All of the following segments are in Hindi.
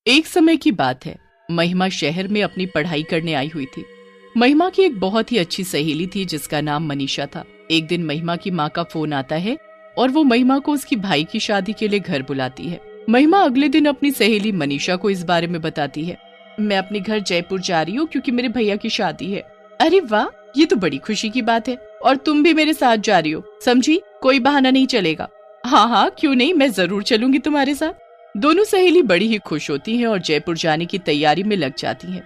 एक समय की बात है। महिमा शहर में अपनी पढ़ाई करने आई हुई थी। महिमा की एक बहुत ही अच्छी सहेली थी जिसका नाम मनीषा था। एक दिन महिमा की माँ का फोन आता है और वो महिमा को उसकी भाई की शादी के लिए घर बुलाती है। महिमा अगले दिन अपनी सहेली मनीषा को इस बारे में बताती है। मैं अपने घर जयपुर जा रही हूँ क्योंकि मेरे भैया की शादी है। अरे वाह, ये तो बड़ी खुशी की बात है। और तुम भी मेरे साथ जा रही हो, समझी? कोई बहाना नहीं चलेगा। हाँ हाँ, क्यों नहीं, मैं जरूर चलूंगी तुम्हारे साथ। दोनों सहेली बड़ी ही खुश होती हैं और जयपुर जाने की तैयारी में लग जाती हैं।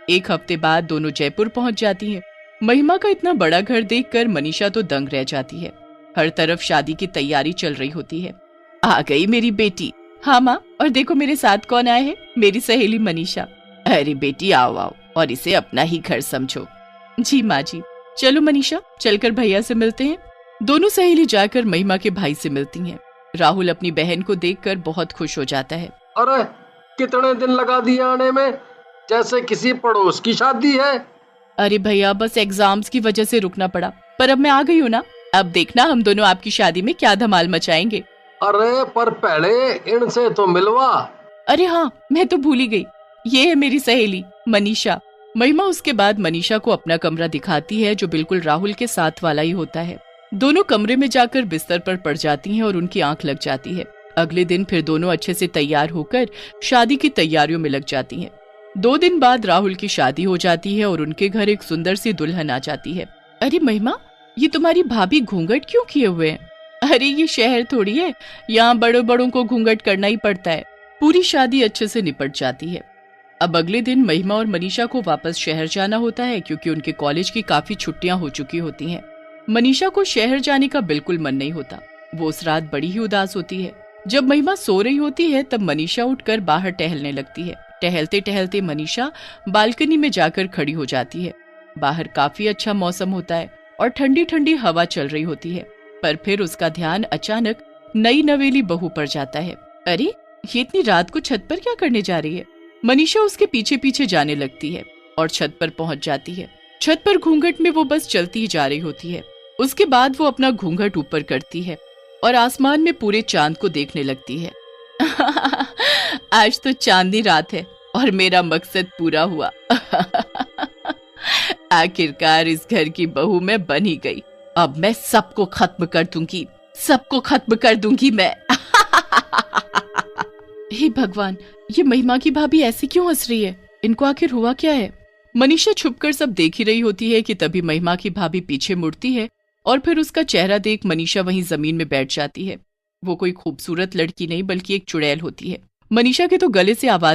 एक हफ्ते बाद दोनों जयपुर पहुंच जाती हैं। महिमा का इतना बड़ा घर देखकर मनीषा तो दंग रह जाती है। हर तरफ शादी की तैयारी चल रही होती है। आ गई मेरी बेटी। हाँ माँ, और देखो मेरे साथ कौन आए हैं, मेरी सहेली मनीषा। अरे बेटी, आओ आओ और इसे अपना ही घर समझो। जी माँ जी। चलो मनीषा, चलकर भैया से मिलते हैं। दोनों सहेली जाकर महिमा के भाई से मिलती हैं। राहुल अपनी बहन को देखकर बहुत खुश हो जाता है। अरे कितने दिन लगा दिए आने में, जैसे किसी पड़ोस की शादी है। अरे भैया, बस एग्जाम्स की वजह से रुकना पड़ा, पर अब मैं आ गई हूँ ना। अब देखना हम दोनों आपकी शादी में क्या धमाल मचाएंगे। अरे पर पहले इनसे तो मिलवा। अरे हाँ, मैं तो भूल ही गई। ये है मेरी सहेली मनीषा। महिमा उसके बाद मनीषा को अपना कमरा दिखाती है जो बिल्कुल राहुल के साथ वाला ही होता है। दोनों कमरे में जाकर बिस्तर पर पड़ जाती हैं और उनकी आंख लग जाती है। अगले दिन फिर दोनों अच्छे से तैयार होकर शादी की तैयारियों में लग जाती हैं। 2 दिन बाद राहुल की शादी हो जाती है और उनके घर एक सुंदर सी दुल्हन आ जाती है। अरे महिमा, ये तुम्हारी भाभी घूंघट क्यों किए हुए हैं? अरे ये शहर थोड़ी है, यहाँ बड़ों बड़ों को घूंघट करना ही पड़ता है। पूरी शादी अच्छे से निपट जाती है। अब अगले दिन महिमा और मनीषा को वापस शहर जाना होता है क्योंकि उनके कॉलेज की काफी छुट्टियां हो चुकी होती हैं। मनीषा को शहर जाने का बिल्कुल मन नहीं होता। वो उस रात बड़ी ही उदास होती है। जब महिमा सो रही होती है तब मनीषा उठकर बाहर टहलने लगती है। टहलते टहलते मनीषा बालकनी में जाकर खड़ी हो जाती है। बाहर काफी अच्छा मौसम होता है और ठंडी ठंडी हवा चल रही होती है। पर फिर उसका ध्यान अचानक नई नवेली बहू पर जाता है। अरे, ये इतनी रात को छत पर क्या करने जा रही है? मनीषा उसके पीछे पीछे जाने लगती है और छत पर पहुंच जाती है। छत पर घूंघट में वो बस चलती ही जा रही होती है। उसके बाद वो अपना घूंघट ऊपर करती है और आसमान में पूरे चांद को देखने लगती है। आज तो चांदनी रात है और मेरा मकसद पूरा हुआ। आखिरकार इस घर की बहू मैं बन ही गई। अब मैं सबको खत्म कर दूंगी, सबको खत्म कर दूंगी मैं। हे भगवान, ये महिमा की भाभी ऐसी क्यों हंस रही है? इनको आखिर हुआ क्या है? मनीषा छुपकर सब देख ही रही होती है कि तभी महिमा की भाभी पीछे मुड़ती है और फिर उसका चेहरा देख मनीषा वहीं जमीन में बैठ जाती है। वो कोई खूबसूरत लड़की नहीं बल्कि एक चुड़ैल होती है। मनीषा के तो गले से आवाज